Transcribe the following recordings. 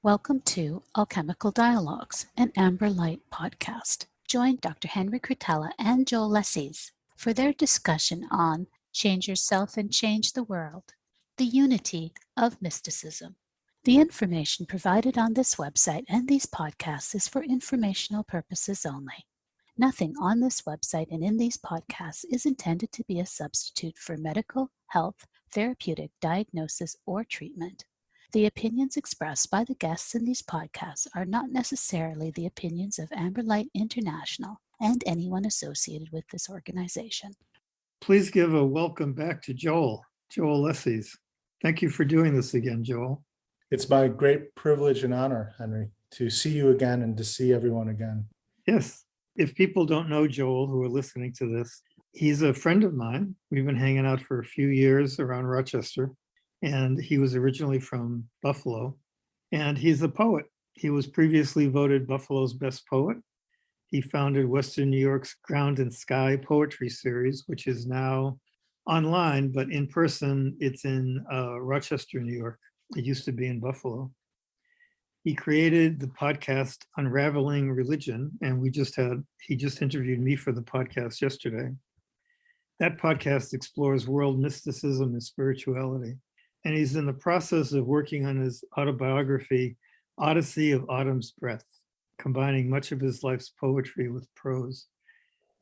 Welcome to Alchemical Dialogues, an Amber Light podcast. Join Dr. Henry Cretella and Joel Lessies for their discussion on Change Yourself and Change the World, the unity of mysticism. The information provided on this website and these podcasts is for informational purposes only. Nothing on this website and in these podcasts is intended to be a substitute for medical, health, therapeutic, diagnosis, or treatment. The opinions expressed by the guests in these podcasts are not necessarily the opinions of Amber Light International and anyone associated with this organization. Please give a welcome back to Joel Lessies. Thank you for doing this again, Joel. It's my great privilege and honor, Henry, to see you again and to see everyone again. Yes. If people don't know Joel who are listening to this, he's a friend of mine. We've been hanging out for a few years around Rochester. And he was originally from Buffalo, and he's a poet. He was previously voted Buffalo's best poet. He founded Western New York's Ground and Sky poetry series, which is now online, but in person, it's in Rochester, New York. It used to be in Buffalo. He created the podcast Unraveling Religion, and he just interviewed me for the podcast yesterday. That podcast explores world mysticism and spirituality. And he's in the process of working on his autobiography, Odyssey of Autumn's Breath, combining much of his life's poetry with prose.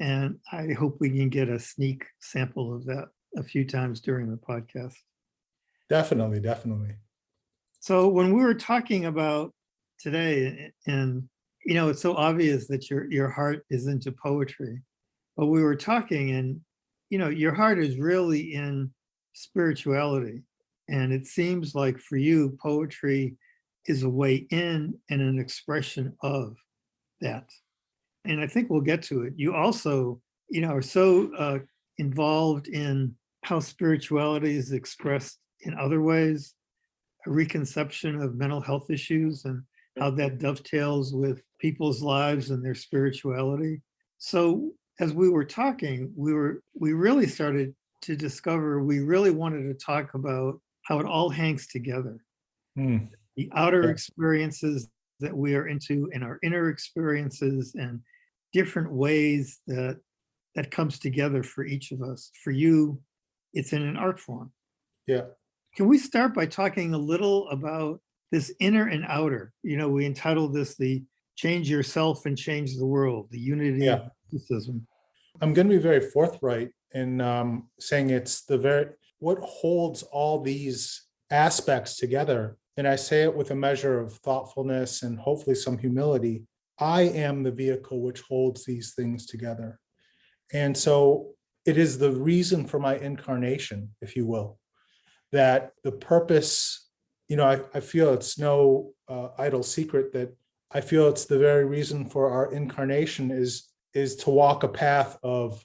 And I hope we can get a sneak sample of that a few times during the podcast. Definitely. So when we were talking about today, and it's so obvious that your heart is into poetry, but we were talking and, your heart is really in spirituality. And it seems like for you, poetry is a way in and an expression of that. And I think we'll get to it. You also, are so involved in how spirituality is expressed in other ways, a reconception of mental health issues and how that dovetails with people's lives and their spirituality. So as we were talking, we really started to discover we really wanted to talk about how it all hangs together. The outer experiences that we are into and our inner experiences and different ways that comes together for each of us. For you, it's in an art form. Yeah. Can we start by talking a little about this inner and outer? We entitled this the Change Yourself and Change the World, the unity of mysticism. I'm going to be very forthright in saying it's what holds all these aspects together. And I say it with a measure of thoughtfulness and hopefully some humility. I am the vehicle which holds these things together. And so it is the reason for my incarnation, if you will, that the purpose, I feel it's no idle secret that I feel it's the very reason for our incarnation is to walk a path of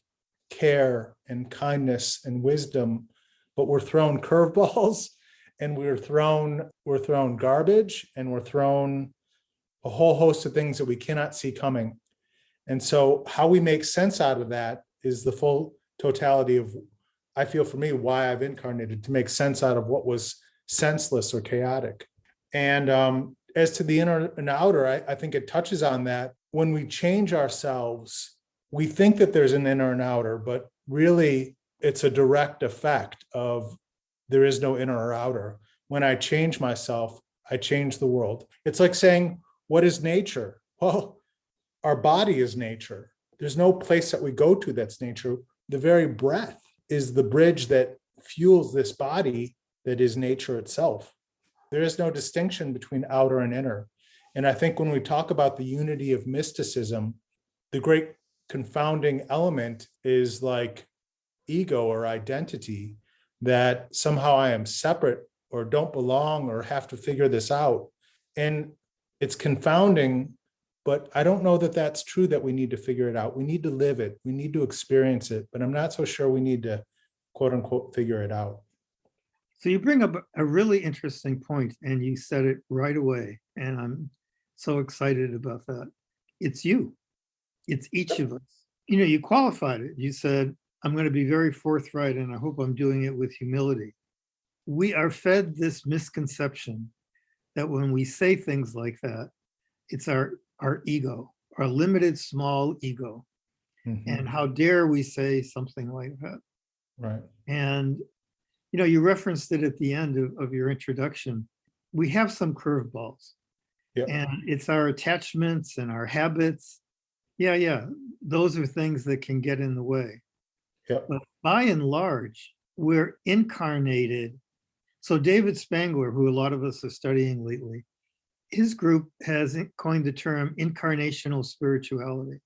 care and kindness and wisdom. But we're thrown curveballs and we're thrown garbage and we're thrown a whole host of things that we cannot see coming. And so how we make sense out of that is the full totality of, I feel for me, why I've incarnated, to make sense out of what was senseless or chaotic. And as to the inner and outer, I think it touches on that. When we change ourselves, we think that there's an inner and outer, but really it's a direct effect of there is no inner or outer. When I change myself, I change the world. It's like saying, what is nature? Well, our body is nature. There's no place that we go to that's nature. The very breath is the bridge that fuels this body that is nature itself. There is no distinction between outer and inner. And I think when we talk about the unity of mysticism, the great confounding element is like ego or identity, that somehow I am separate or don't belong or have to figure this out. And it's confounding, but I don't know that that's true, that we need to figure it out. We need to live it. We need to experience it, but I'm not so sure we need to, quote unquote, figure it out. So you bring up a really interesting point, and you said it right away. And I'm so excited about that. It's you. It's each of us. You qualified it. You said, I'm going to be very forthright, and I hope I'm doing it with humility. We are fed this misconception that when we say things like that, it's our ego, our limited small ego. And how dare we say something like that? Right. And, you referenced it at the end of your introduction. We have some curveballs. Yeah. And it's our attachments and our habits. Yeah. Those are things that can get in the way. Yeah. But by and large, we're incarnated. So David Spangler, who a lot of us are studying lately, his group has coined the term incarnational spirituality.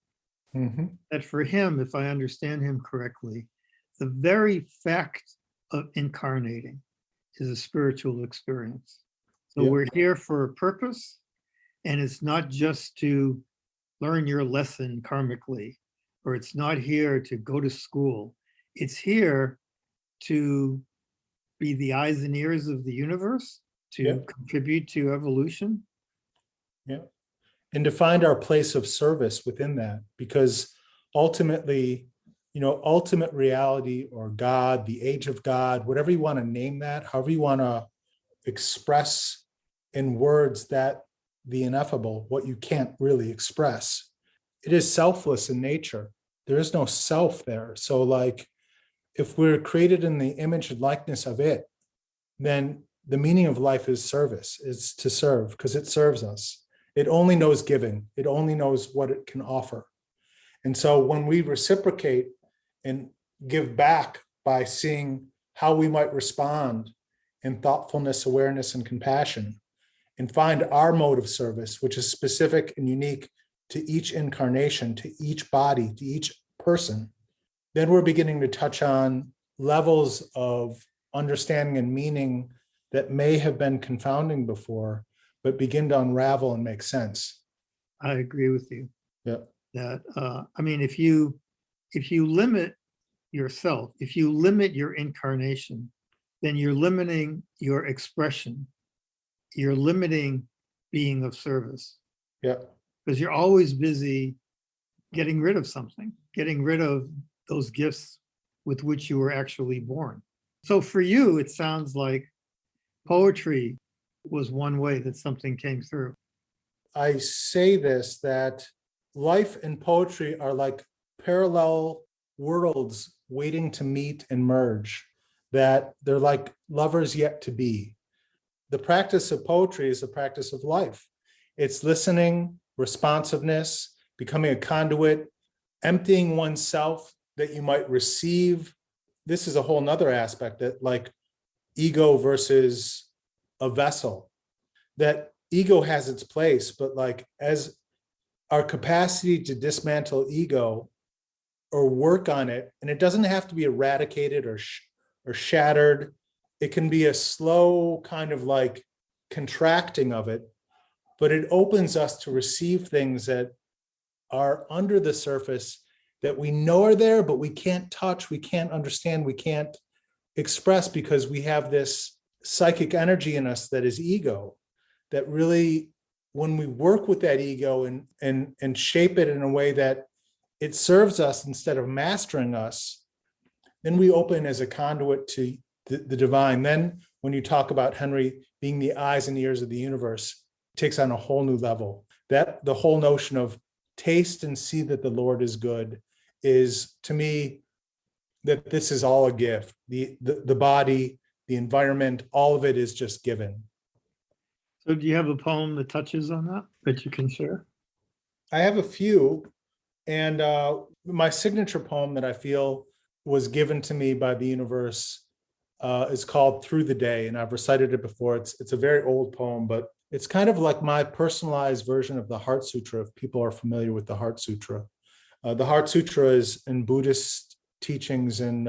That for him, if I understand him correctly, the very fact of incarnating is a spiritual experience. So we're here for a purpose, and it's not just to learn your lesson karmically, or it's not here to go to school. It's here to be the eyes and ears of the universe, to contribute to evolution. Yeah. And to find our place of service within that, because ultimately, ultimate reality or God, the age of God, whatever you want to name that, however you want to express in words that the ineffable, what you can't really express, it is selfless in nature. There is no self there. So like, if we're created in the image and likeness of it, then the meaning of life is service, is to serve, because it serves us. It only knows giving. It only knows what it can offer. And so when we reciprocate and give back by seeing how we might respond in thoughtfulness, awareness, and compassion, and find our mode of service, which is specific and unique to each incarnation, to each body, to each person, then we're beginning to touch on levels of understanding and meaning that may have been confounding before, but begin to unravel and make sense. I agree with you. Yeah. That if you limit yourself, if you limit your incarnation, then you're limiting your expression. You're limiting being of service. Yeah. Because you're always busy getting rid of something, getting rid of those gifts with which you were actually born. So for you, it sounds like poetry was one way that something came through. I say this, that life and poetry are like parallel worlds waiting to meet and merge, that they're like lovers yet to be. The practice of poetry is a practice of life. It's listening, responsiveness, becoming a conduit, emptying oneself that you might receive. This is a whole nother aspect, that like ego versus a vessel, that ego has its place, but like as our capacity to dismantle ego or work on it, and it doesn't have to be eradicated or shattered. It can be a slow kind of like contracting of it, but it opens us to receive things that are under the surface that we know are there, but we can't touch, we can't understand, we can't express, because we have this psychic energy in us that is ego, that really, when we work with that ego and shape it in a way that it serves us instead of mastering us, then we open as a conduit to the divine. Then when you talk about Henry being the eyes and ears of the universe, it takes on a whole new level. That the whole notion of taste and see that the Lord is good is, to me, that this is all a gift. The body, the environment, all of it is just given. So do you have a poem that touches on that you can share? I have a few, and my signature poem that I feel was given to me by the universe is called Through the Day, and I've recited it before. It's a very old poem, but it's kind of like my personalized version of the Heart Sutra, if people are familiar with the Heart Sutra. The Heart Sutra is in Buddhist teachings, and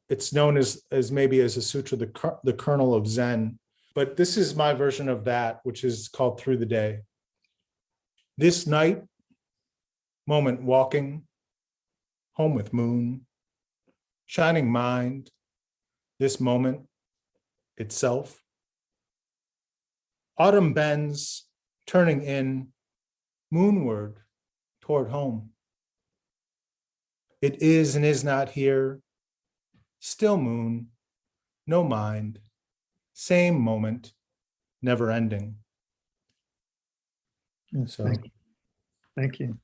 it's known as maybe as a sutra, the kernel of Zen. But this is my version of that, which is called Through the Day. This night, moment walking, home with moon, shining mind, this moment itself. Autumn bends, turning in, moonward toward home. It is and is not here, still moon, no mind, same moment, never ending. Yes, So thank you.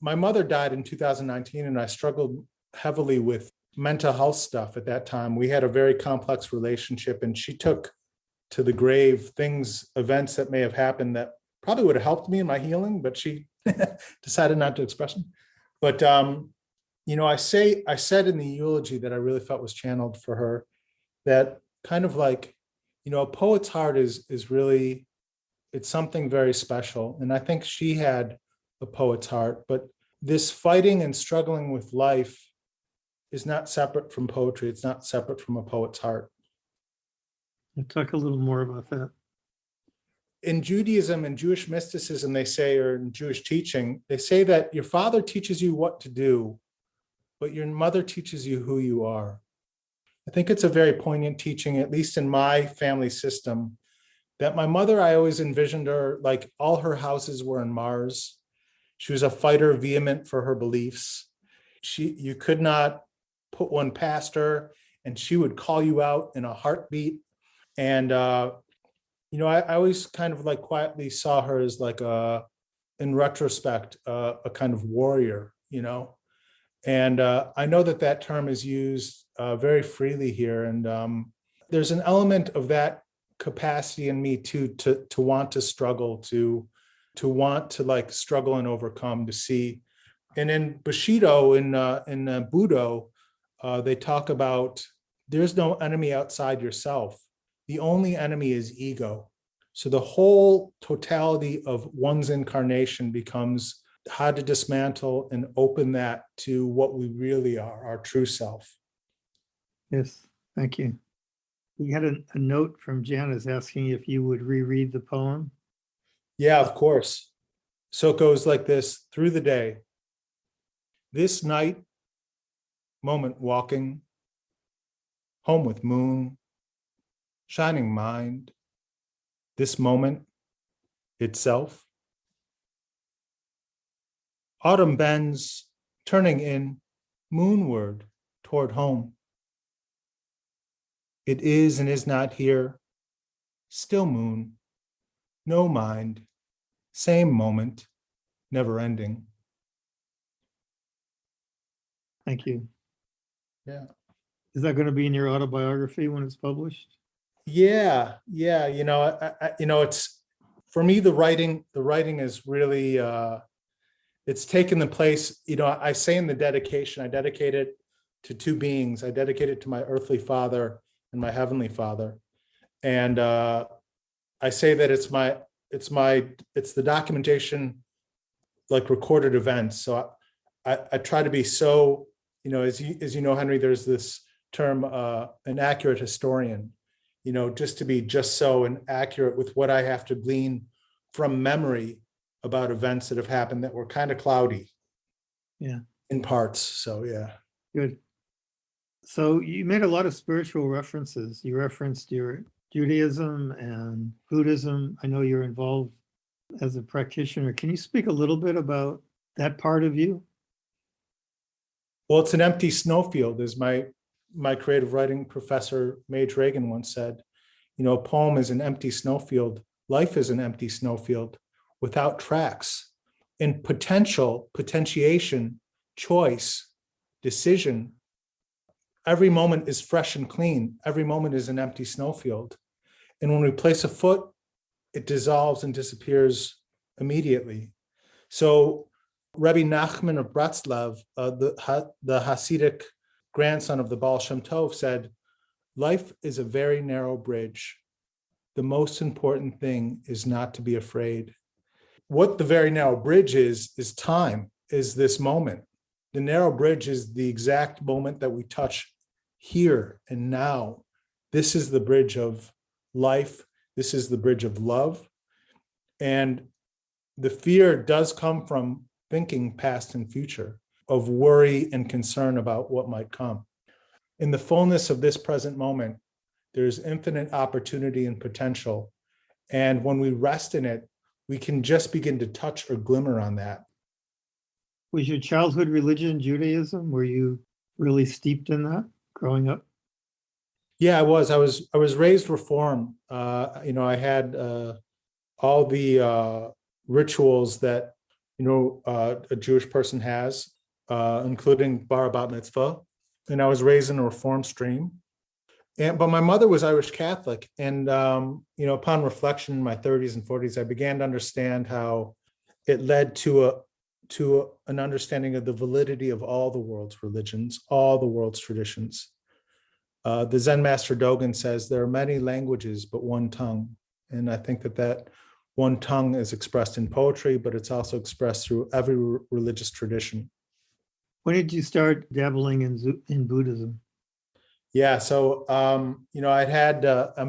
my mother died in 2019, and I struggled heavily with mental health stuff at that time. We had a very complex relationship, and she took to the grave events that may have happened that probably would have helped me in my healing, but she decided not to express them. But I said in the eulogy that I really felt was channeled for her, that kind of like, a poet's heart is really, it's something very special. And I think she had a poet's heart, but this fighting and struggling with life is not separate from poetry. It's not separate from a poet's heart. I'll talk a little more about that. In Judaism and Jewish mysticism, they say, or in Jewish teaching, they say that your father teaches you what to do, but your mother teaches you who you are. I think it's a very poignant teaching, at least in my family system, that my mother, I always envisioned her like all her houses were in Mars. She was a fighter, vehement for her beliefs. You could not put one past her, and she would call you out in a heartbeat. And, I always kind of like quietly saw her as like in retrospect, a kind of warrior, And I know that term is used very freely here. And there's an element of that capacity in me too, to want to struggle, to want to like struggle and overcome, to see. And in Bushido, in Budo, they talk about there's no enemy outside yourself. The only enemy is ego. So the whole totality of one's incarnation becomes how to dismantle and open that to what we really are, our true self. Yes, thank you. We had a note from Janice asking if you would reread the poem. Yeah, of course. So it goes like this: through the day. This night, moment walking, home with moon, shining mind, this moment itself. Autumn bends, turning in, moonward toward home. It is and is not here, still moon, no mind, same moment, never ending. Thank you. Yeah. Is that going to be in your autobiography when it's published? Yeah. It's, for me, the writing is really, it's taken the place, I say in the dedication, I dedicate it to two beings. I dedicate it to my earthly father and my heavenly father. And I say that it's the documentation, like recorded events. So I try to be so, as you know, Henry, there's this term, an accurate historian, just to be just so and accurate with what I have to glean from memory about events that have happened that were kind of cloudy. Yeah. In parts. So, yeah. Good. So you made a lot of spiritual references. You referenced your Judaism and Buddhism. I know you're involved as a practitioner. Can you speak a little bit about that part of you? Well, it's an empty snowfield, as my creative writing professor, Mage Reagan, once said. A poem is an empty snowfield. Life is an empty snowfield without tracks. In potentiation, choice, decision, every moment is fresh and clean. Every moment is an empty snowfield. And when we place a foot, it dissolves and disappears immediately. So Rebbe Nachman of Bratslav, the Hasidic grandson of the Baal Shem Tov, said, life is a very narrow bridge. The most important thing is not to be afraid. What the very narrow bridge is time, is this moment. The narrow bridge is the exact moment that we touch here and now. This is the bridge of life. This is the bridge of love. And the fear does come from thinking past and future, of worry and concern about what might come. In the fullness of this present moment, there's infinite opportunity and potential. And when we rest in it, we can just begin to touch or glimmer on that. Was your childhood religion Judaism? Were you really steeped in that growing up? Yeah, I was. I was raised Reform. I had all the rituals that a Jewish person has, including bar bat mitzvah, and I was raised in a Reform stream. But my mother was Irish Catholic, and upon reflection in my 30s and 40s, I began to understand how it led to an understanding of the validity of all the world's religions, all the world's traditions. The Zen master Dogen says there are many languages but one tongue, and I think that one tongue is expressed in poetry, but it's also expressed through every religious tradition. When did you start dabbling in Buddhism? Yeah, so I'm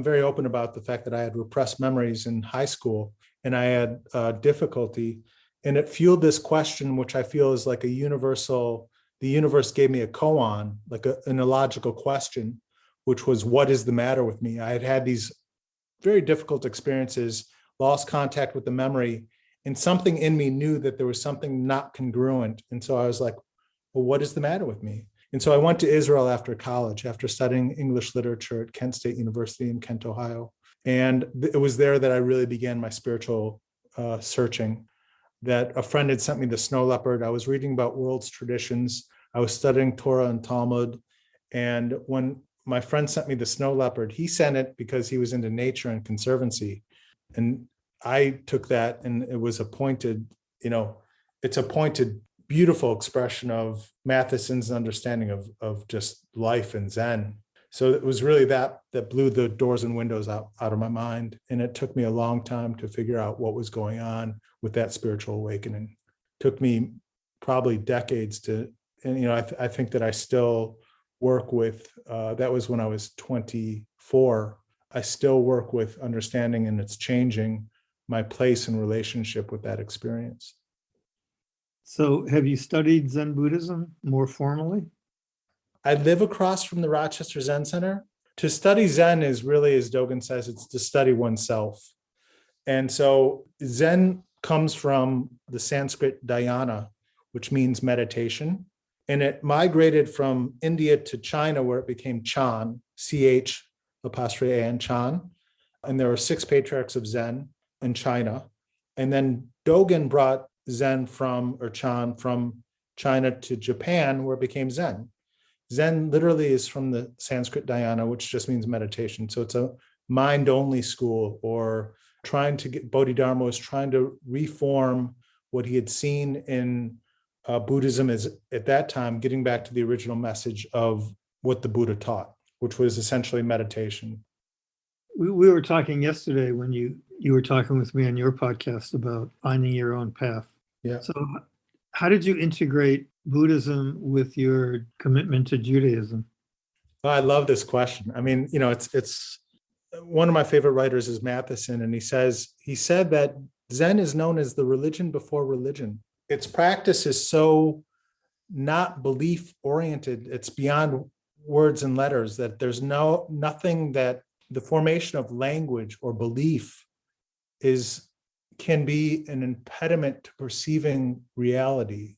very open about the fact that I had repressed memories in high school, and I had difficulty, and it fueled this question, which I feel is like a universal. The universe gave me a koan, like an illogical question, which was, what is the matter with me? I had had these very difficult experiences, lost contact with the memory, and something in me knew that there was something not congruent, and so I was like, well, what is the matter with me? And so I went to Israel after college, after studying English literature at Kent State University in Kent, Ohio. And it was there that I really began my spiritual searching, that a friend had sent me the snow leopard. I was reading about world's traditions. I was studying Torah and Talmud. And when my friend sent me the snow leopard, he sent it because he was into nature and conservancy. And I took that, and it was it's a pointed, beautiful expression of Matheson's understanding of just life and Zen. So it was really that blew the doors and windows out of my mind. And it took me a long time to figure out what was going on with that spiritual awakening. It took me probably decades I think that I still work with, that was when I was 24. I still work with understanding, and it's changing my place and relationship with that experience. So have you studied Zen Buddhism more formally? I live across from the Rochester Zen Center. To study Zen is really, as Dogen says, it's to study oneself. And so Zen comes from the Sanskrit dhyana, which means meditation. And it migrated from India to China, where it became Chan, CH''A', Chan. And there are 6 patriarchs of Zen in China. And then Dogen brought Zen Chan from China to Japan, where it became Zen. Zen literally is from the Sanskrit dhyana, which just means meditation. So it's a mind-only school, or Bodhidharma was trying to reform what he had seen in Buddhism is, at that time, getting back to the original message of what the Buddha taught, which was essentially meditation. We were talking yesterday when you were talking with me on your podcast about finding your own path. Yeah. So how did you integrate Buddhism with your commitment to Judaism? Well, I love this question. I mean, it's one of my favorite writers is Matheson, and he said that Zen is known as the religion before religion. Its practice is so not belief oriented. It's beyond words and letters, that there's nothing that the formation of language or belief can be an impediment to perceiving reality.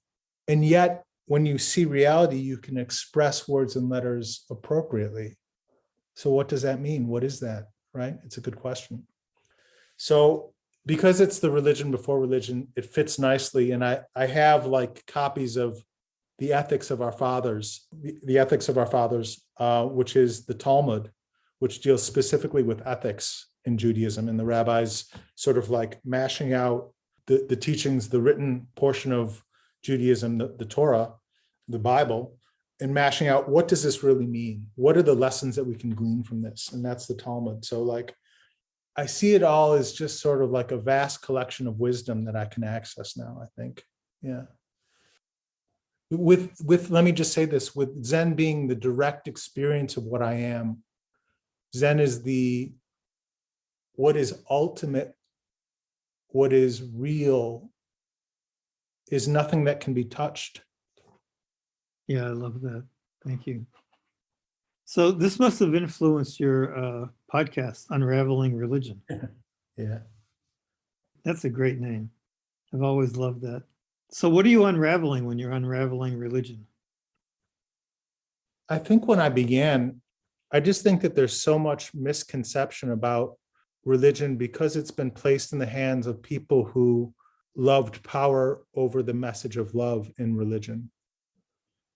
And yet, when you see reality, you can express words and letters appropriately. So what does that mean? What is that, right? It's a good question. So because it's the religion before religion, it fits nicely. And I have like copies of the Ethics of Our Fathers, the Ethics of Our Fathers, which is the Talmud, which deals specifically with ethics in Judaism. And the rabbis sort of like mashing out the teachings, the written portion of Judaism, the Torah, the Bible, and mashing out, what does this really mean? What are the lessons that we can glean from this? And that's the Talmud. So like, I see it all as just sort of like a vast collection of wisdom that I can access now, I think. Yeah. With let me just say this, with Zen being the direct experience of what I am, Zen is what is ultimate, what is real, is nothing that can be touched. Yeah, I love that. Thank you. So this must have influenced your podcast, Unraveling Religion. Yeah. That's a great name. I've always loved that. So what are you unraveling when you're unraveling religion? I think when I began, I just think that there's so much misconception about religion because it's been placed in the hands of people who loved power over the message of love in religion.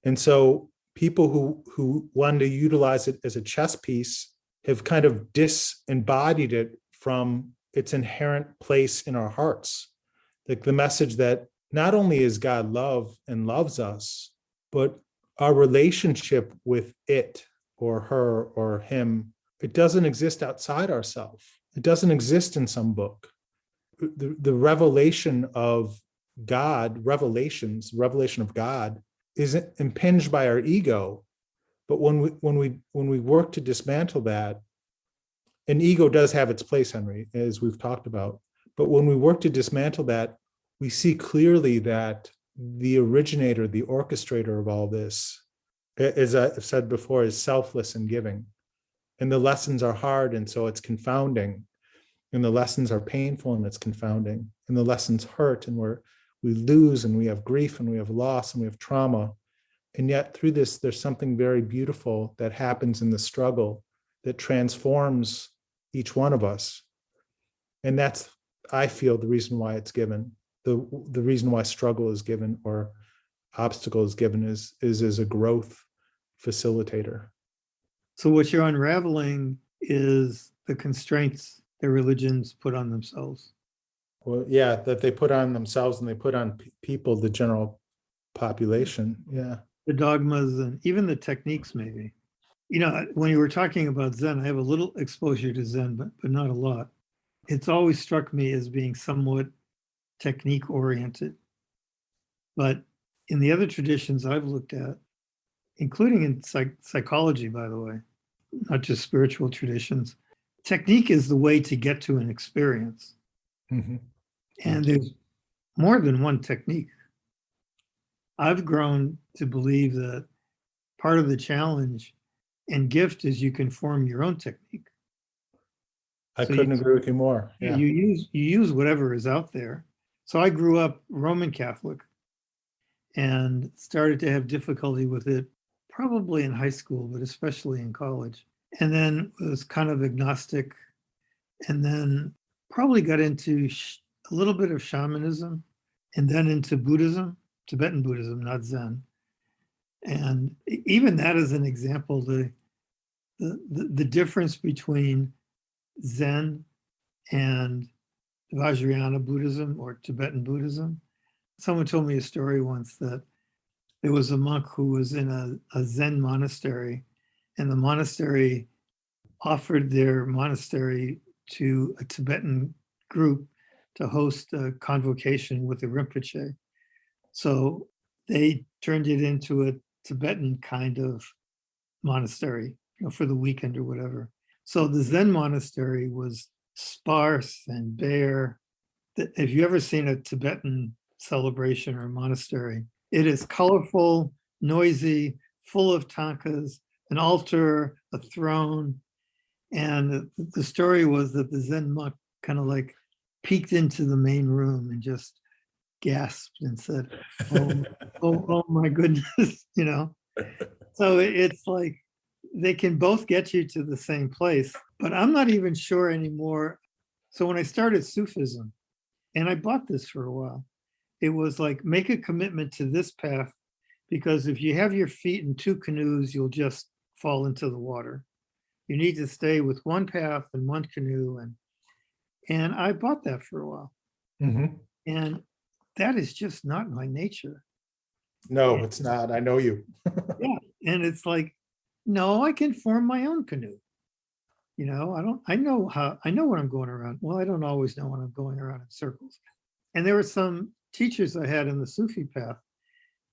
And so people who wanted to utilize it as a chess piece have kind of disembodied it from its inherent place in our hearts. Like the message that not only is God love and loves us, but our relationship with it or her or him, it doesn't exist outside ourselves. It doesn't exist in some book. The revelation of God, revelation of God is impinged by our ego. But when we work to dismantle that, and ego does have its place, Henry, as we've talked about. But when we work to dismantle that, we see clearly that the originator, the orchestrator of all this, as I've said before, is selfless and giving. And the lessons are hard, and so it's confounding. And the lessons are painful, and it's confounding. And the lessons hurt, and we lose, and we have grief, and we have loss, and we have trauma. And yet through this, there's something very beautiful that happens in the struggle that transforms each one of us. And that's, I feel, the reason why it's given. The reason why struggle is given or obstacle is given is as a growth facilitator. So what you're unraveling is the constraints that religions put on themselves. Well, yeah, that they put on themselves and they put on people, the general population. Yeah. The dogmas and even the techniques, maybe. You know, when you were talking about Zen, I have a little exposure to Zen, but not a lot. It's always struck me as being somewhat technique oriented. But in the other traditions I've looked at, including in psychology, by the way, not just spiritual traditions, technique is the way to get to an experience. Mm-hmm. And there's more than one technique. I've grown to believe that part of the challenge and gift is you can form your own technique. I couldn't agree with you more. Yeah. You use whatever is out there. So I grew up Roman Catholic and started to have difficulty with it probably in high school, but especially in college. And then was kind of agnostic, and then probably got into a little bit of shamanism, and then into Buddhism, Tibetan Buddhism, not Zen. And even that is an example, the difference between Zen and Vajrayana Buddhism or Tibetan Buddhism. Someone told me a story once that there was a monk who was in a Zen monastery, and the monastery offered their monastery to a Tibetan group to host a convocation with the Rinpoche. So they turned it into a Tibetan kind of monastery, for the weekend or whatever. So the Zen monastery was sparse and bare. If you ever seen a Tibetan celebration or monastery, it is colorful, noisy, full of tankas, an altar, a throne. And the story was that the Zen monk kind of like peeked into the main room and just gasped and said, oh my goodness, So it's like they can both get you to the same place, but I'm not even sure anymore. So when I started Sufism, and I bought this for a while, it was like, make a commitment to this path, because if you have your feet in two canoes, you'll just fall into the water. You need to stay with one path and one canoe. And I bought that for a while. Mm-hmm. And that is just not my nature. No, it's not. I know you. Yeah. And it's like, no, I can form my own canoe. I know when I'm going around. Well, I don't always know when I'm going around in circles. And there were some teachers I had in the Sufi path.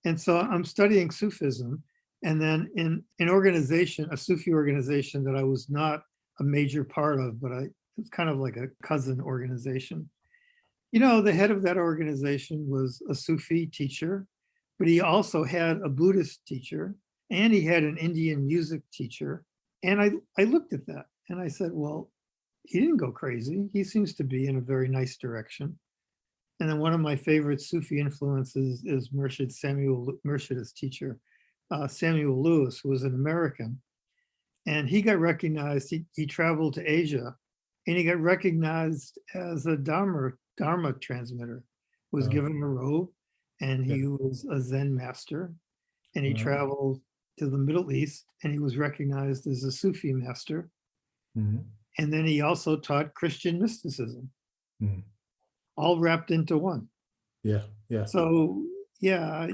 And so I'm studying Sufism. And then in an organization, a Sufi organization that I was not a major part of, but it's kind of like a cousin organization. The head of that organization was a Sufi teacher, but he also had a Buddhist teacher, and he had an Indian music teacher. And I looked at that and I said, well, he didn't go crazy. He seems to be in a very nice direction. And then one of my favorite Sufi influences is Murshid's teacher, Samuel Lewis, who was an American. And he got recognized. He traveled to Asia, and he got recognized as a Dharma transmitter. Was given a robe, and he was a Zen master. And he traveled to the Middle East, and he was recognized as a Sufi master. Mhm. And then he also taught Christian mysticism, Mhm. all wrapped into one. Yeah, yeah. So, yeah,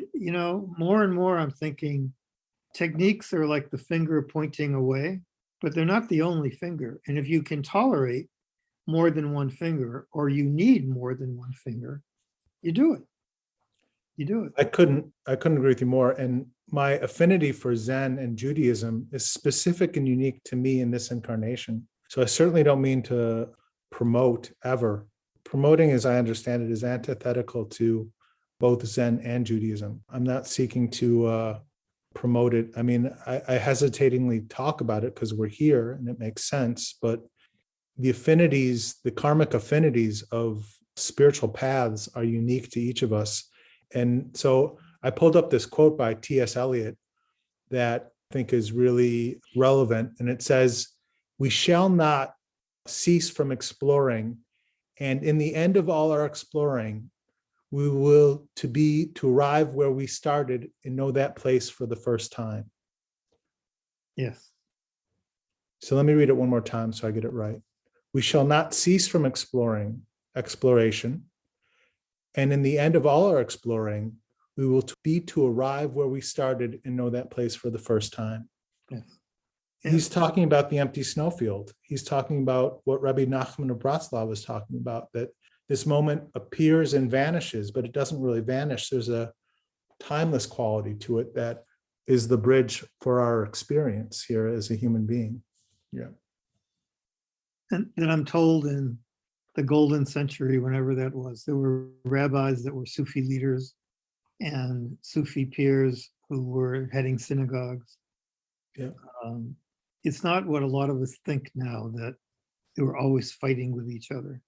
more and more I'm thinking techniques are like the finger pointing away, but they're not the only finger. And if you can tolerate more than one finger, or you need more than one finger, you do it. You do it. I couldn't agree with you more. And my affinity for Zen and Judaism is specific and unique to me in this incarnation. So I certainly don't mean to promote ever. Promoting, as I understand it, is antithetical to both Zen and Judaism. I'm not seeking to promote it. I mean, I hesitatingly talk about it because we're here and it makes sense, but the affinities, the karmic affinities of spiritual paths are unique to each of us. And so I pulled up this quote by T.S. Eliot that I think is really relevant. And it says, "We shall not cease from exploring. And in the end of all our exploring, we will to arrive where we started and know that place for the first time." Yes. So let me read it one more time so I get it right. "We shall not cease from exploration. And in the end of all our exploring, we will to arrive where we started and know that place for the first time." Yes. He's talking about the empty snowfield. He's talking about what Rabbi Nachman of Bratslav was talking about, that this moment appears and vanishes, but it doesn't really vanish. There's a timeless quality to it that is the bridge for our experience here as a human being. Yeah. And I'm told in the golden century, whenever that was, there were rabbis that were Sufi leaders and Sufi peers who were heading synagogues. Yeah. It's not what a lot of us think now, that they were always fighting with each other.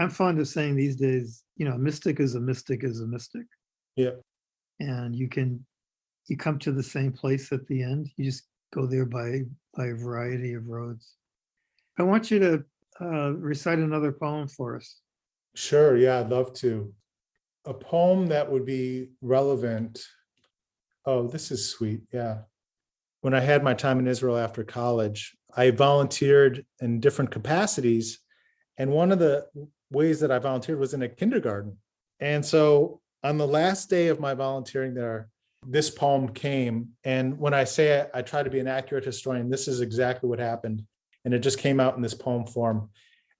I'm fond of saying these days, a mystic is a mystic is a mystic. Yeah. And you come to the same place at the end. You just go there by a variety of roads. I want you to recite another poem for us. Sure. Yeah, I'd love to. A poem that would be relevant. Oh, this is sweet. Yeah. When I had my time in Israel after college, I volunteered in different capacities. And one of the ways that I volunteered was in a kindergarten. And so on the last day of my volunteering there, this poem came. And when I say I try to be an accurate historian, this is exactly what happened. And it just came out in this poem form.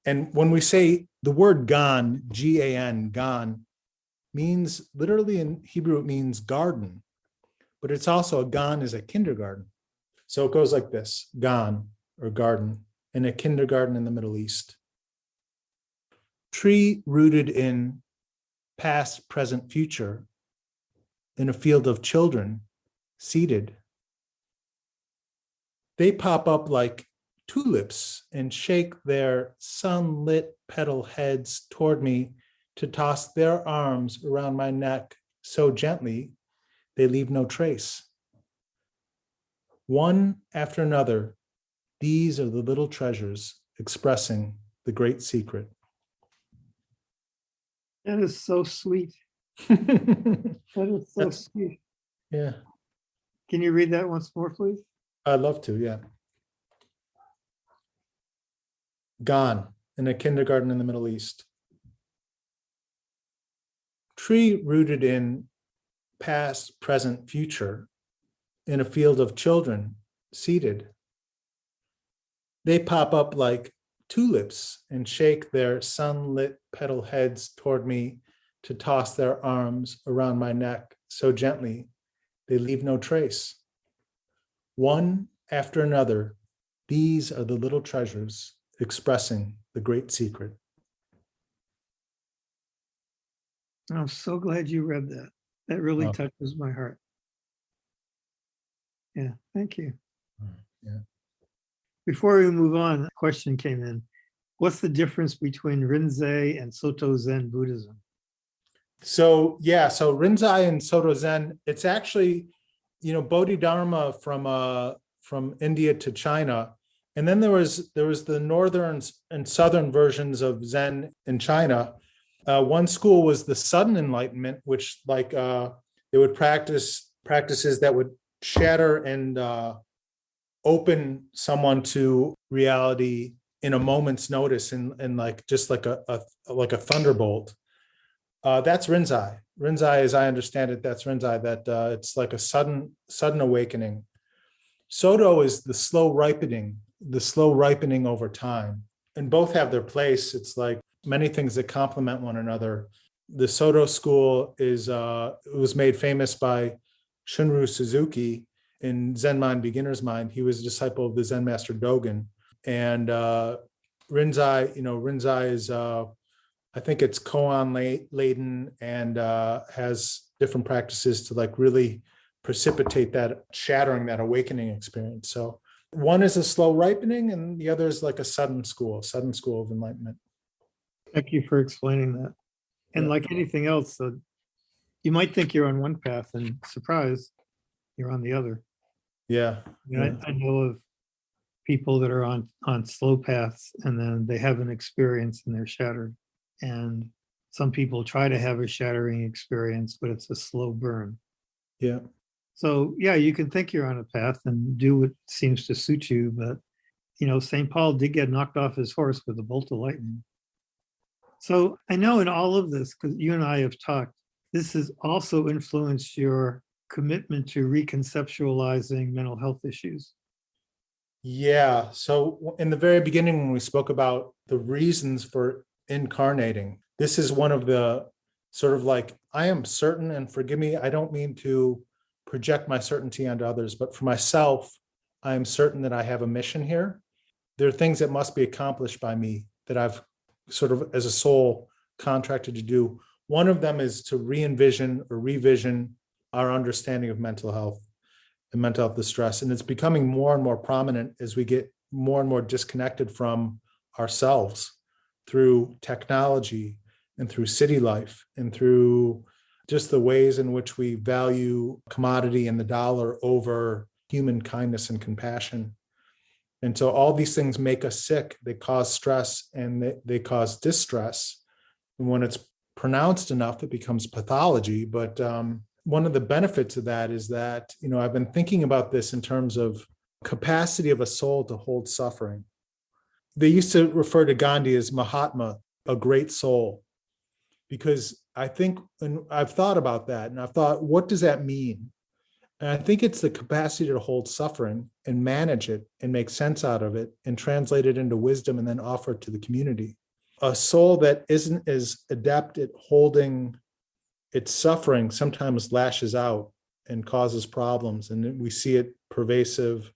And when we say the word gan, G-A-N, gan, means literally in Hebrew, it means garden, but it's also a gan is a kindergarten. So it goes like this, gan or garden in a kindergarten in the Middle East. Tree rooted in past, present, future, in a field of children seated. They pop up like tulips and shake their sunlit petal heads toward me to toss their arms around my neck so gently they leave no trace. One after another, these are the little treasures expressing the great secret. That is so sweet. That is so sweet. Yeah. Can you read that once more, please? I'd love to, yeah. Gone in a kindergarten in the Middle East. Tree rooted in past, present, future, in a field of children seated. They pop up like tulips and shake their sunlit petal heads toward me to toss their arms around my neck so gently they leave no trace. One after another, these are the little treasures expressing the great secret. I'm so glad you read that. That really touches my heart. Yeah, thank you. Yeah. Before we move on, a question came in. What's the difference between Rinzai and Soto Zen Buddhism? So Rinzai and Soto Zen, it's actually, Bodhidharma from a from India to China. And then there was the northern and southern versions of Zen in China. One school was the sudden enlightenment, which they would practices that would shatter and open someone to reality in a moment's notice, and like just like a thunderbolt. That's Rinzai. Rinzai, as I understand it, that's Rinzai. That it's like a sudden awakening. Soto is the slow ripening over time, and both have their place. It's like many things that complement one another. The Soto school it was made famous by Shunryu Suzuki in Zen Mind, Beginner's Mind. He was a disciple of the Zen master Dogen. And Rinzai is, I think it's koan laden and has different practices to like really precipitate that shattering, that awakening experience. So one is a slow ripening and the other is like a sudden school of enlightenment. Thank you for explaining that. And like anything else, you might think you're on one path and surprise, you're on the other. Yeah. I know of people that are on slow paths and then they have an experience and they're shattered. And some people try to have a shattering experience, but it's a slow burn. Yeah. So yeah, you can think you're on a path and do what seems to suit you, but St. Paul did get knocked off his horse with a bolt of lightning. So I know in all of this, because you and I have talked, this has also influenced your commitment to reconceptualizing mental health issues. Yeah. So in the very beginning, when we spoke about the reasons for incarnating, this is one of the sort of like, I am certain, and forgive me, I don't mean to project my certainty onto others, but for myself, I am certain that I have a mission here. There are things that must be accomplished by me that I've sort of as a soul contracted to do. One of them is to re-envision or revision our understanding of mental health and mental health distress. And it's becoming more and more prominent as we get more and more disconnected from ourselves through technology and through city life and through just the ways in which we value commodity and the dollar over human kindness and compassion. And so all these things make us sick. They cause stress and they cause distress. And when it's pronounced enough, it becomes pathology. But one of the benefits of that is that, I've been thinking about this in terms of capacity of a soul to hold suffering. They used to refer to Gandhi as Mahatma, a great soul, because I think, and I've thought about that, and I've thought, what does that mean? And I think it's the capacity to hold suffering and manage it and make sense out of it and translate it into wisdom and then offer it to the community. A soul that isn't as adept at holding its suffering sometimes lashes out and causes problems. And we see it pervasive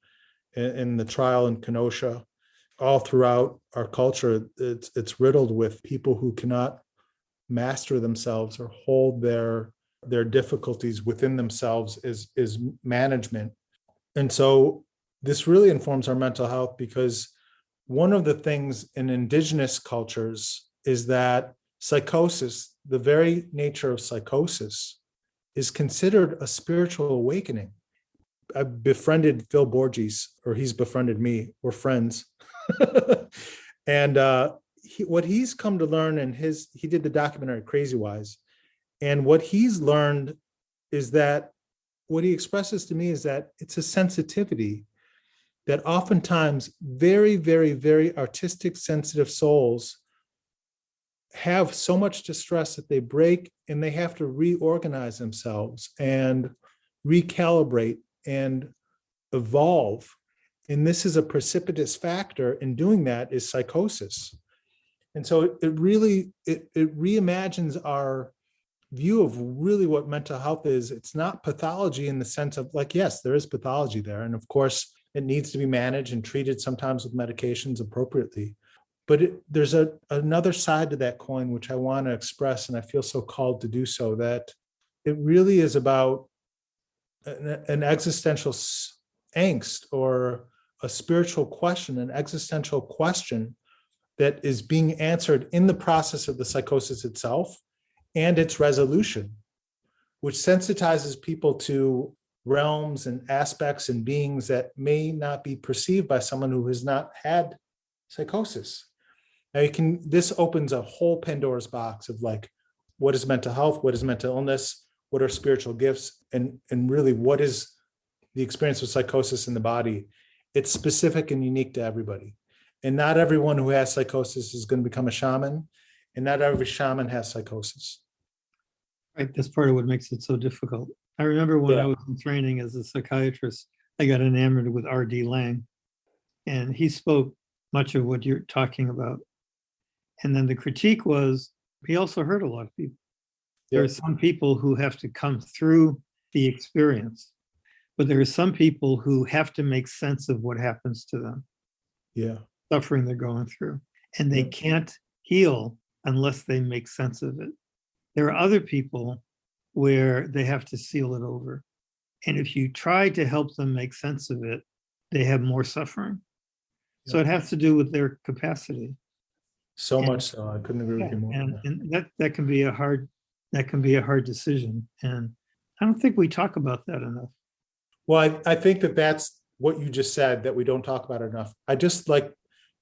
in the trial in Kenosha. All throughout our culture, it's riddled with people who cannot master themselves or hold their difficulties within themselves is management. And so this really informs our mental health, because one of the things in indigenous cultures is that psychosis, the very nature of psychosis, is considered a spiritual awakening. I befriended Phil Borges, or he's befriended me. We're friends. And what he's come to learn, and he did the documentary Crazy Wise. And what he's learned is that what he expresses to me is that it's a sensitivity that oftentimes very, very, very artistic, sensitive souls have so much distress that they break and they have to reorganize themselves and recalibrate and evolve. And this is a precipitous factor in doing that is psychosis. And so it reimagines our view of really what mental health is. It's not pathology in the sense of like, yes, there is pathology there. And of course, it needs to be managed and treated sometimes with medications appropriately. But there's another side to that coin, which I want to express, and I feel so called to do so, that it really is about an existential angst or a spiritual question, an existential question that is being answered in the process of the psychosis itself and its resolution, which sensitizes people to realms and aspects and beings that may not be perceived by someone who has not had psychosis. Now this opens a whole Pandora's box of like, what is mental health? What is mental illness? What are spiritual gifts? And really, what is the experience of psychosis in the body? It's specific and unique to everybody. And not everyone who has psychosis is going to become a shaman. And not every shaman has psychosis. Right. That's part of what makes it so difficult. I remember when I was in training as a psychiatrist, I got enamored with R.D. Laing, and he spoke much of what you're talking about. And then the critique was he also hurt a lot of people. There are some people who have to come through the experience, but there are some people who have to make sense of what happens to them. Yeah. Suffering they're going through. And they can't heal unless they make sense of it. There are other people where they have to seal it over. And if you try to help them make sense of it, they have more suffering. So it has to do with their capacity. So much so. I couldn't agree with you more. And that can be a hard decision. And I don't think we talk about that enough. Well, I think that's what you just said, that we don't talk about it enough. I just like,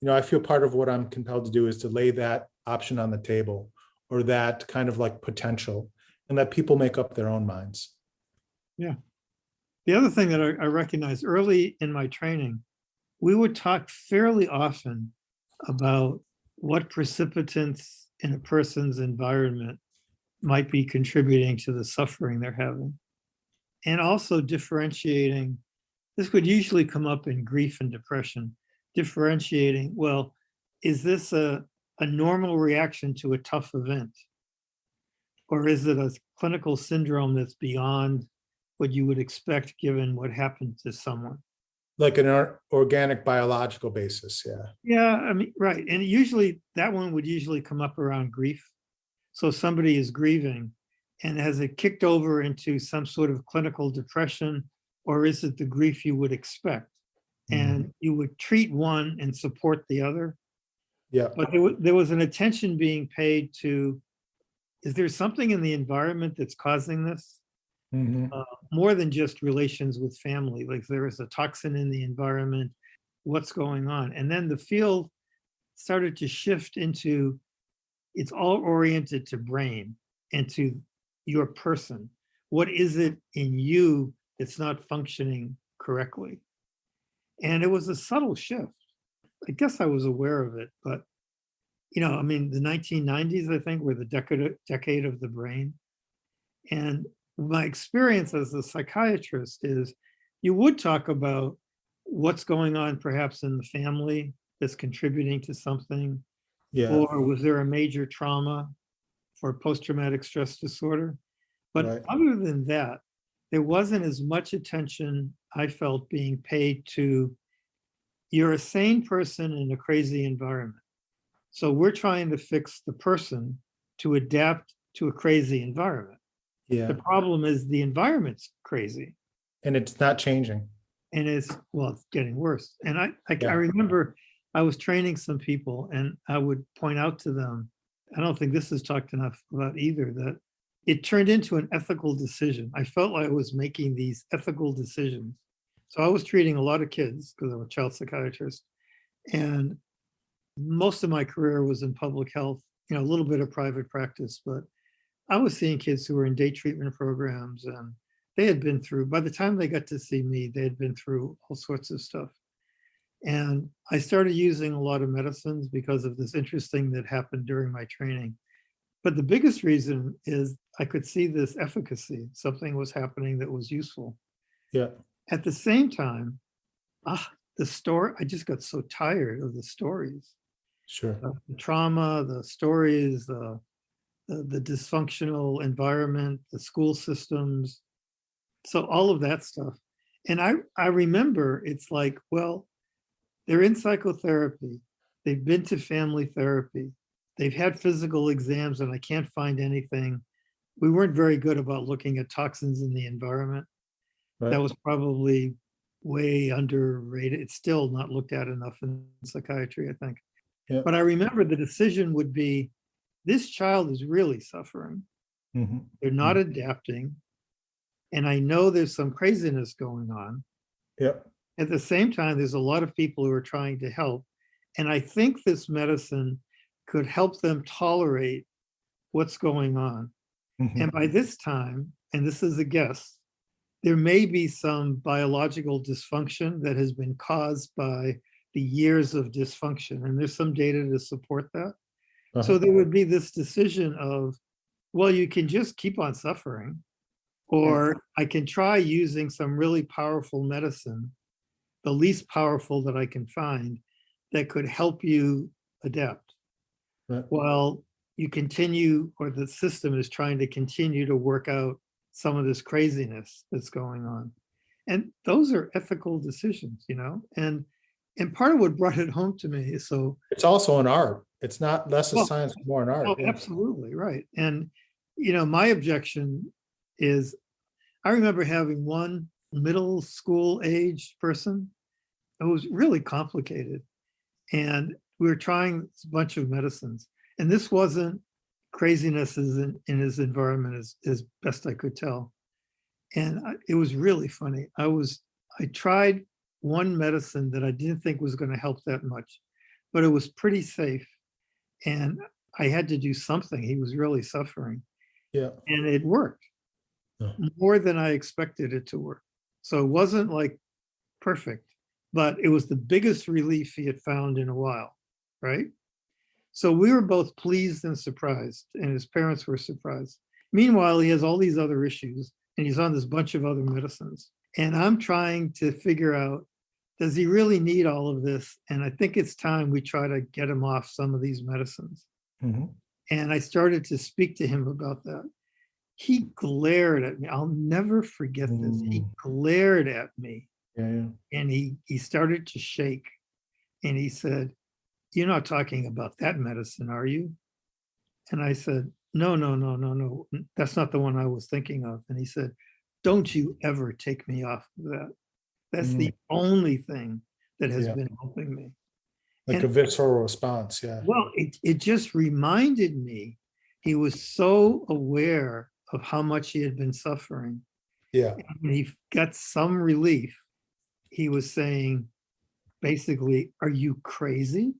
I feel part of what I'm compelled to do is to lay that option on the table, or that kind of like potential, and let people make up their own minds. Yeah. The other thing that I recognized early in my training, we would talk fairly often about what precipitants in a person's environment might be contributing to the suffering they're having. And also differentiating, this would usually come up in grief and depression, differentiating, well, is this a normal reaction to a tough event? Or is it a clinical syndrome that's beyond what you would expect given what happened to someone? Like an organic biological basis, yeah. Yeah, I mean, right. And usually that one would usually come up around grief. So somebody is grieving, and has it kicked over into some sort of clinical depression, or is it the grief you would expect? And you would treat one and support the other. Yeah. But there was an attention being paid to, is there something in the environment that's causing this? More than just relations with family, like there is a toxin in the environment, what's going on? And then the field started to shift into, it's all oriented to brain and to your person. What is it in you that's not functioning correctly? And it was a subtle shift. I guess I was aware of it, but the 1990s, I think, were the decade of the brain. And my experience as a psychiatrist is you would talk about what's going on perhaps in the family that's contributing to something. Yeah. Or was there a major trauma for post-traumatic stress disorder? But other than that, there wasn't as much attention I felt being paid to, you're a sane person in a crazy environment. So we're trying to fix the person to adapt to a crazy environment. Yeah. The problem is the environment's crazy. And it's not changing. And it's getting worse. And I remember I was training some people, and I would point out to them, I don't think this is talked enough about either, that it turned into an ethical decision. I felt like I was making these ethical decisions. So I was treating a lot of kids because I'm a child psychiatrist. And most of my career was in public health, a little bit of private practice, but I was seeing kids who were in day treatment programs, and they had been through, by the time they got to see me, they had been through all sorts of stuff. And I started using a lot of medicines because of this interesting that happened during my training. But the biggest reason is I could see this efficacy. Something was happening that was useful. Yeah. At the same time, the story, I just got so tired of the stories. Sure. The trauma, the stories, the dysfunctional environment, the school systems. So all of that stuff. And I remember it's like, well, they're in psychotherapy. They've been to family therapy. They've had physical exams, and I can't find anything. We weren't very good about looking at toxins in the environment. Right. That was probably way underrated. It's still not looked at enough in psychiatry, I think. Yeah. But I remember the decision would be, this child is really suffering. They're not adapting. And I know there's some craziness going on. Yep. At the same time, there's a lot of people who are trying to help. And I think this medicine could help them tolerate what's going on. Mhm. And by this time, and this is a guess, there may be some biological dysfunction that has been caused by the years of dysfunction. And there's some data to support that. So there would be this decision of, well, you can just keep on suffering, or I can try using some really powerful medicine, the least powerful that I can find, that could help you adapt. Right. While you continue, or the system is trying to continue to work out some of this craziness that's going on. And those are ethical decisions, and part of what brought it home to me is It's also an art. It's not less a Well, science, more an art. oh, Yeah. absolutely, right. And my objection is, I remember having one middle school age person. It was really complicated, and we were trying a bunch of medicines, and this wasn't craziness in his environment, as best I could tell. And it was really funny. I tried one medicine that I didn't think was going to help that much, but it was pretty safe. And I had to do something. He was really suffering. Yeah. And it worked more than I expected it to work. So it wasn't like perfect, but it was the biggest relief he had found in a while, right? So we were both pleased and surprised, and his parents were surprised. Meanwhile, he has all these other issues, and he's on this bunch of other medicines. And I'm trying to figure out, does he really need all of this? And I think it's time we try to get him off some of these medicines. Mm-hmm. And I started to speak to him about that. He glared at me. I'll never forget this. He glared at me. Yeah. And he started to shake. And he said, "You're not talking about that medicine, are you?" And I said, No. That's not the one I was thinking of. And he said, "Don't you ever take me off of that. That's the only thing that has been helping me." Like a visceral response. Yeah. Well, it just reminded me, he was so aware of how much he had been suffering. Yeah. And when he got some relief, he was saying, basically, "Are you crazy?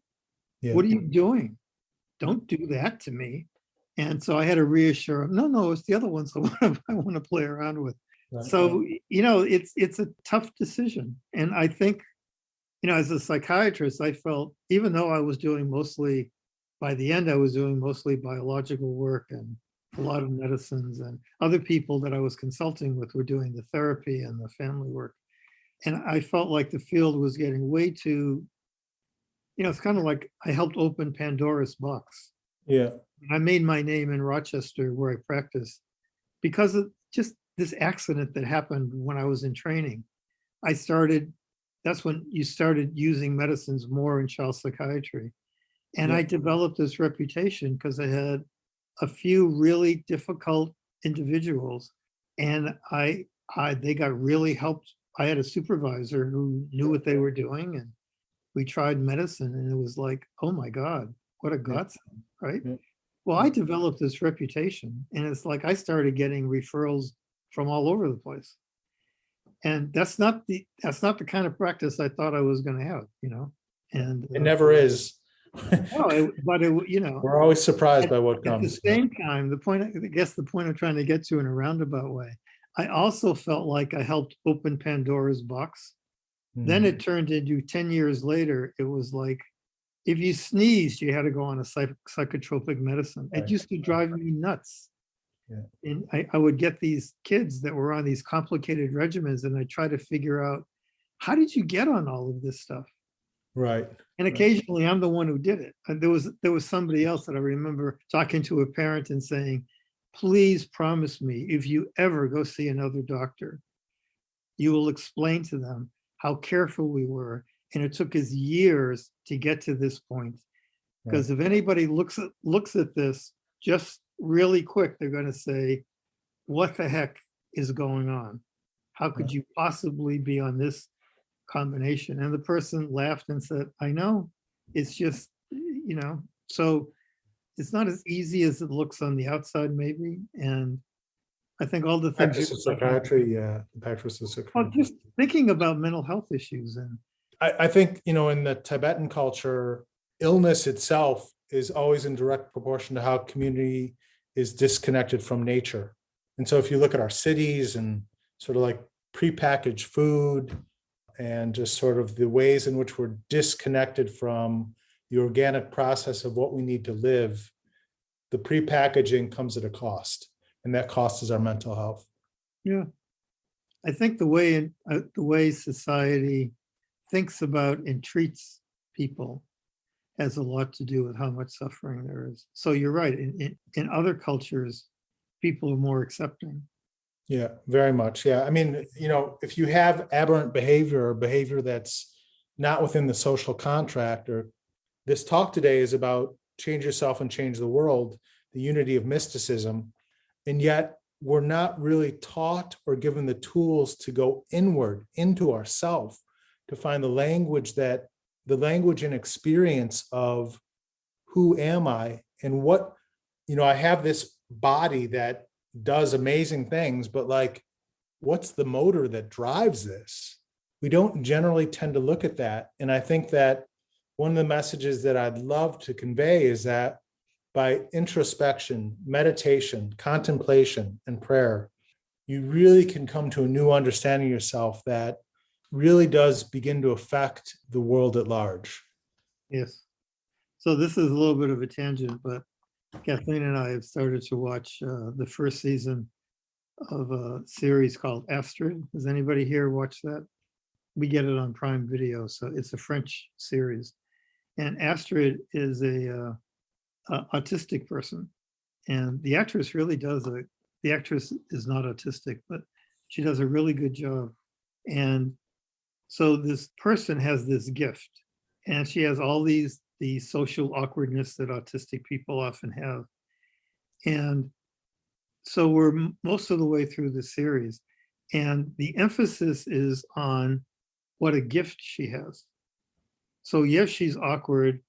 Yeah. What are you doing? Don't do that to me." And so I had to reassure him, no, it's the other ones I want to play around with. Right. So, it's a tough decision. And I think, as a psychiatrist, I felt, even though I was doing mostly, by the end, I was doing mostly biological work and a lot of medicines, and other people that I was consulting with were doing the therapy and the family work. And I felt like the field was getting way too, it's kind of like I helped open Pandora's box. Yeah. I made my name in Rochester, where I practiced, because of just this accident that happened when I was in training. That's when you started using medicines more in child psychiatry. And I developed this reputation because I had a few really difficult individuals, and they got really helped. I had a supervisor who knew what they were doing, and we tried medicine, and it was like, oh my God, what a godsend, right? Yeah. Well, I developed this reputation, and it's like I started getting referrals from all over the place. And that's not the kind of practice I thought I was going to have, And It never is. but We're always surprised by what at comes. the same time, the point I'm trying to get to in a roundabout way, I also felt like I helped open Pandora's box. Then it turned into 10 years later, it was like, if you sneezed, you had to go on a psychotropic medicine. It used to drive me nuts. Yeah. And I would get these kids that were on these complicated regimens, and I try to figure out, how did you get on all of this stuff? Right. And occasionally I'm the one who did it. And there was somebody else that I remember talking to a parent and saying, "Please promise me, if you ever go see another doctor, you will explain to them how careful we were. And it took us years to get to this point. Because if anybody looks at this just really quick, they're going to say, what the heck is going on? How could you possibly be on this combination?" And the person laughed and said, "I know, it's just, so it's not as easy as it looks on the outside, maybe." And I think all the things Practice of psychiatry, yeah, the practice of well, psychiatry. just thinking about mental health issues and I think, in the Tibetan culture, illness itself is always in direct proportion to how community is disconnected from nature. And so if you look at our cities and sort of like prepackaged food and just sort of the ways in which we're disconnected from the organic process of what we need to live, the prepackaging comes at a cost, and that cost is our mental health. yeah, I think the way society thinks about and treats people has a lot to do with how much suffering there is. So you're right. In other cultures, people are more accepting. Yeah, very much. Yeah. I mean, if you have aberrant behavior or behavior that's not within the social contract, or this talk today is about change yourself and change the world, the unity of mysticism. And yet we're not really taught or given the tools to go inward into ourself to find the language and experience of who am I and what, I have this body that does amazing things, but like, what's the motor that drives this? We don't generally tend to look at that. And I think that one of the messages that I'd love to convey is that by introspection, meditation, contemplation, and prayer, you really can come to a new understanding of yourself that really does begin to affect the world at large. Yes. So this is a little bit of a tangent, but Kathleen and I have started to watch the first season of a series called Astrid. Does anybody here watch that? We get it on Prime Video, so it's a French series. And Astrid is a autistic person, and the actress really does the actress is not autistic, but she does a really good job. And so this person has this gift, and she has all the social awkwardness that autistic people often have. And so we're most of the way through the series, and the emphasis is on what a gift she has. So yes, she's awkward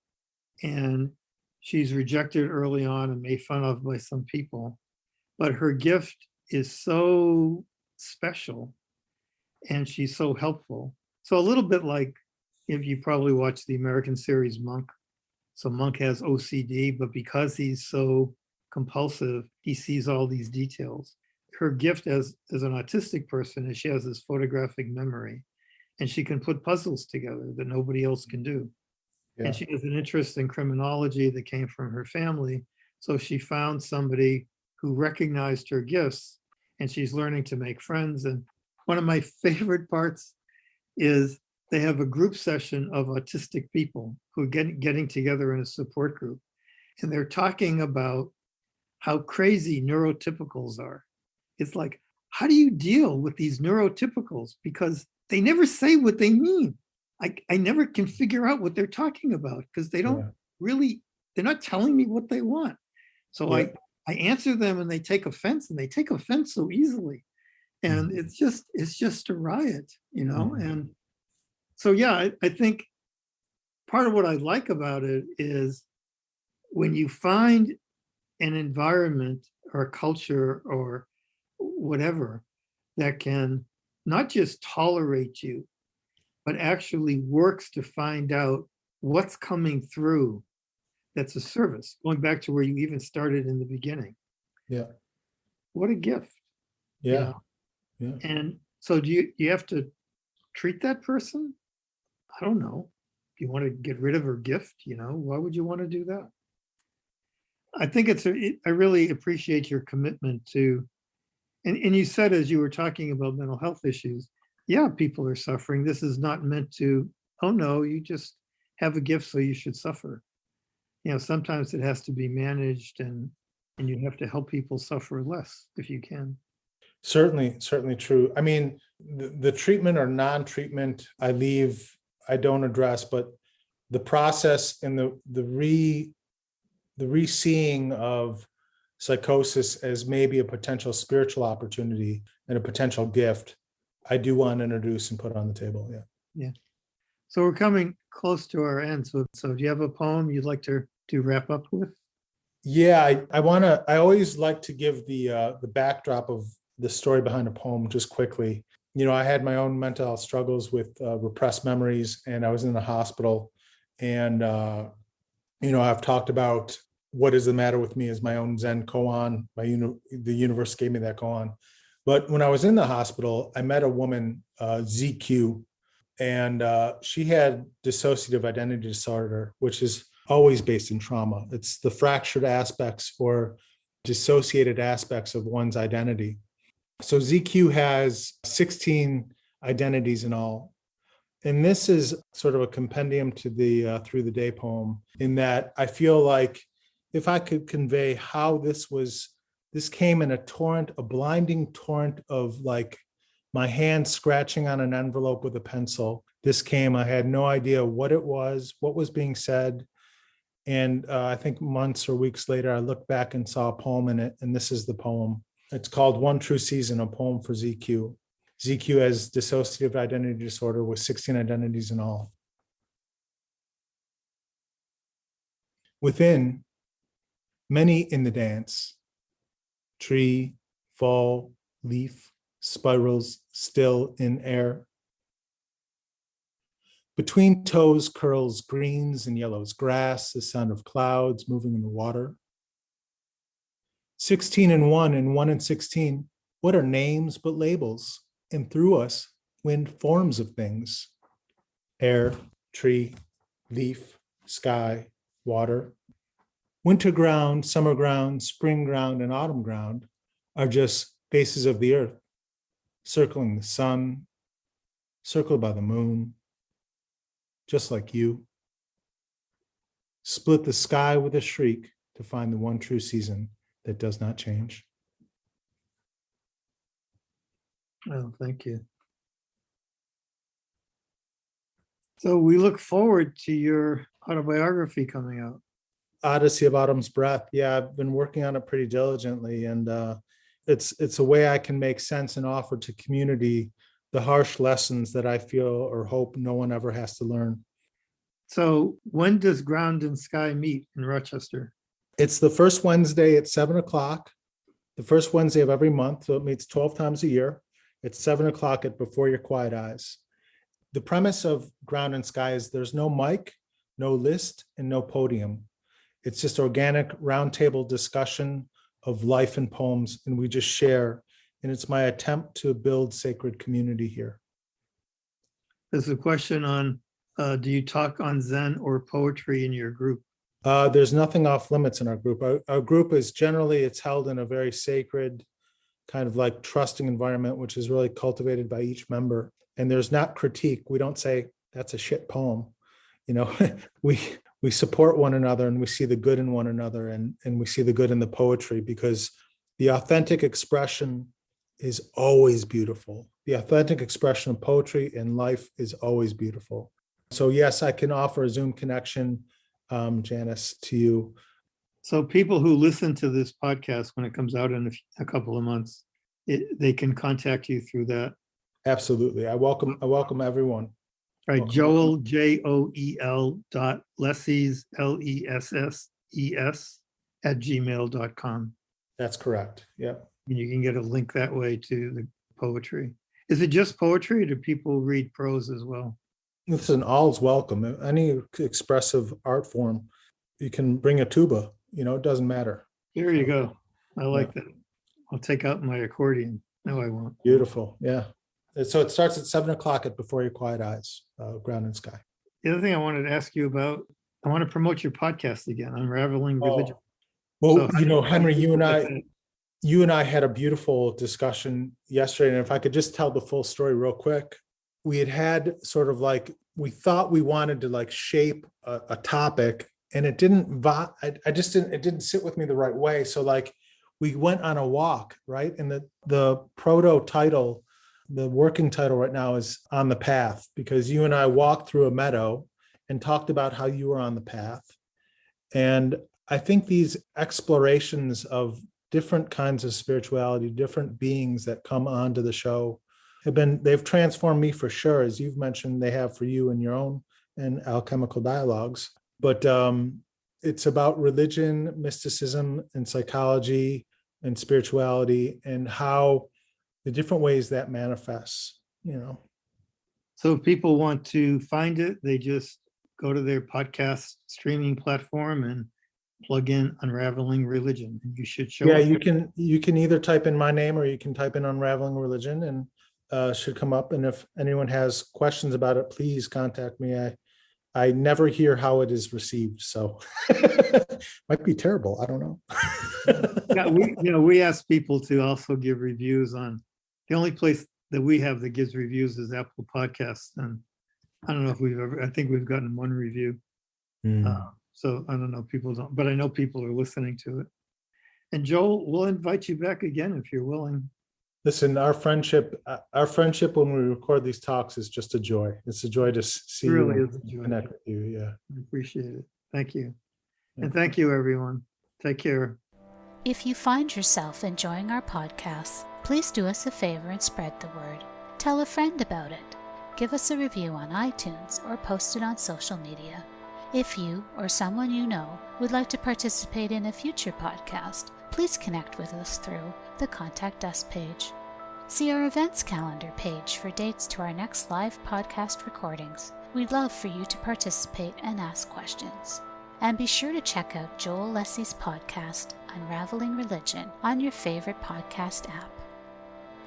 and she's rejected early on and made fun of by some people, but her gift is so special and she's so helpful. So a little bit like, if you probably watched the American series Monk. So Monk has OCD, but because he's so compulsive, he sees all these details. Her gift as an autistic person is she has this photographic memory, and she can put puzzles together that nobody else can do. Yeah. And she has an interest in criminology that came from her family. So she found somebody who recognized her gifts, and she's learning to make friends. And one of my favorite parts is they have a group session of autistic people who are getting together in a support group. And they're talking about how crazy neurotypicals are. It's like, how do you deal with these neurotypicals? Because they never say what they mean. I never can figure out what they're talking about because they don't really, they're not telling me what they want. So I answer them and they take offense, and they take offense so easily. And it's just a riot, And so, yeah, I think part of what I like about it is when you find an environment or a culture or whatever that can not just tolerate you, but actually works to find out what's coming through that's a service, going back to where you even started in the beginning. Yeah. What a gift. Yeah. Yeah. And so do you have to treat that person? I don't know. If you want to get rid of her gift, why would you want to do that? I think I really appreciate your commitment to, and you said as you were talking about mental health issues, yeah, people are suffering. This is not meant to, oh no, you just have a gift, so you should suffer. Sometimes it has to be managed, and you have to help people suffer less if you can. Certainly true. I mean, the treatment or non-treatment, I don't address, but the process and the re-seeing of psychosis as maybe a potential spiritual opportunity and a potential gift, I do want to introduce and put on the table. Yeah. Yeah. So we're coming close to our end. So do you have a poem you'd like to wrap up with? Yeah, I always like to give the backdrop of the story behind a poem just quickly. I had my own mental health struggles with repressed memories, and I was in the hospital. And, I've talked about what is the matter with me as my own Zen koan. The universe gave me that koan. But when I was in the hospital, I met a woman, ZQ, and she had dissociative identity disorder, which is always based in trauma. It's the fractured aspects or dissociated aspects of one's identity. So ZQ has 16 identities in all. And this is sort of a compendium to the Through the Day poem, in that I feel like if I could convey how this came in a blinding torrent of like my hand scratching on an envelope with a pencil. I had no idea what it was, what was being said. And I think months or weeks later, I looked back and saw a poem in it. And this is the poem. It's called One True Season, a poem for ZQ. ZQ has dissociative identity disorder with 16 identities in all. Within, many in the dance, tree, fall, leaf, spirals still in air. Between toes curls greens and yellows grass, the sound of clouds moving in the water. 16 and 1 and 1 and 16, what are names but labels? And through us, wind forms of things. Air, tree, leaf, sky, water. Winter ground, summer ground, spring ground, and autumn ground are just faces of the earth, circling the sun, circled by the moon, just like you. Split the sky with a shriek to find the one true season that does not change. Oh, thank you. So we look forward to your autobiography coming out. Odyssey of Autumn's Breath. Yeah, I've been working on it pretty diligently, and it's a way I can make sense and offer to community the harsh lessons that I feel or hope no one ever has to learn. So when does Ground and Sky meet in Rochester? It's the first Wednesday at 7:00, the first Wednesday of every month. So it meets 12 times a year. It's 7:00 at Before Your Quiet Eyes. The premise of Ground and Sky is there's no mic, no list, and no podium. It's just organic roundtable discussion of life and poems, and we just share. And it's my attempt to build sacred community here. There's a question on, do you talk on Zen or poetry in your group? There's nothing off limits in our group. Our group is generally, it's held in a very sacred, kind of like trusting environment, which is really cultivated by each member. And there's not critique. We don't say, that's a shit poem. We support one another, and we see the good in one another, and we see the good in the poetry, because the authentic expression is always beautiful. The authentic expression of poetry in life is always beautiful. So yes, I can offer a Zoom connection, Janice, to you. So people who listen to this podcast when it comes out in a couple of months, they can contact you through that. Absolutely. I welcome everyone. All right, Joel, JOEL .Lesses, LESSES @gmail.com. That's correct. Yep. And you can get a link that way to the poetry. Is it just poetry, or do people read prose as well? Listen, all's welcome. Any expressive art form, you can bring a tuba, it doesn't matter. There you go. I like that. I'll take out my accordion. No, I won't. Beautiful. Yeah. So it starts at 7:00 at Before Your Quiet Eyes, Ground and Sky. The other thing I wanted to ask you about, I want to promote your podcast again, Unraveling Religion. Well, so Henry, you and I had a beautiful discussion yesterday. And if I could just tell the full story real quick, we had sort of like, we thought we wanted to like shape a topic, and it didn't, it didn't sit with me the right way. So like we went on a walk, right? And the proto title, the working title right now is On the Path, because you and I walked through a meadow and talked about how you were on the path. And I think these explorations of different kinds of spirituality, different beings that come onto the show they've transformed me for sure. As you've mentioned, they have for you in your own and alchemical dialogues. But it's about religion, mysticism, and psychology and spirituality, and how the different ways that manifests, So if people want to find it, they just go to their podcast streaming platform and plug in Unraveling Religion, and you should show Yeah, up. you can either type in my name or you can type in Unraveling Religion, and should come up. And if anyone has questions about it, please contact me. I never hear how it is received, so might be terrible. I don't know. Yeah, we ask people to also give reviews on. The only place that we have that gives reviews is Apple Podcasts, and I don't know if I think we've gotten one review. So I don't know, people don't, but I know people are listening to it. And Joel, we'll invite you back again if you're willing. Listen, our friendship when we record these talks is just a joy. It's a joy to see Really you is a joy. connect with you. Yeah. I appreciate it. Thank you. And thank you, everyone. Take care. If you find yourself enjoying our podcasts, please do us a favor and spread the word. Tell a friend about it. Give us a review on iTunes or post it on social media. If you or someone you know would like to participate in a future podcast, please connect with us through the Contact Us page. See our events calendar page for dates to our next live podcast recordings. We'd love for you to participate and ask questions. And be sure to check out Joel Leslie's podcast, Unraveling Religion, on your favorite podcast app.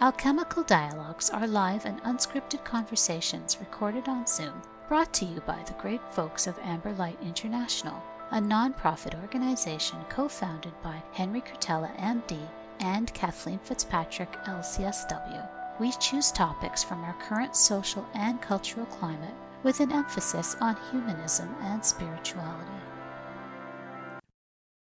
Alchemical Dialogues are live and unscripted conversations recorded on Zoom, brought to you by the great folks of Amber Light International, a non-profit organization co-founded by Henry Curtella, MD, and Kathleen Fitzpatrick, LCSW. We choose topics from our current social and cultural climate with an emphasis on humanism and spirituality.